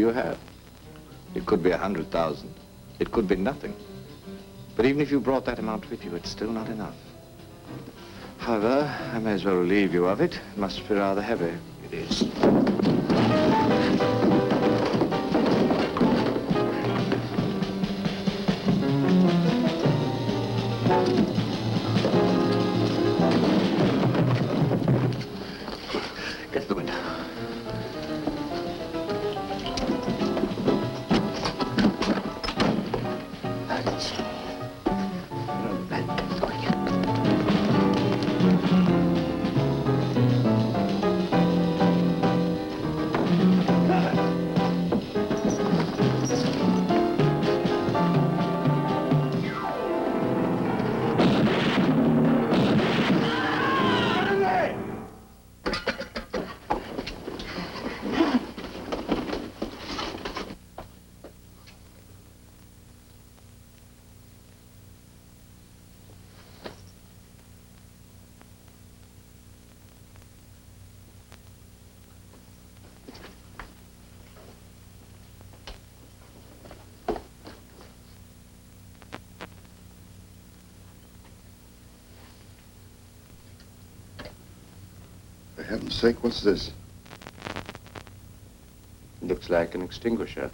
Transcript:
whatever you have. It could be 100,000. It could be nothing. But even if you brought that amount with you, it's still not enough. However, I may as well relieve you of it. It must be rather heavy. It is. Get to the window. For heaven's sake, what's this? Looks like an extinguisher.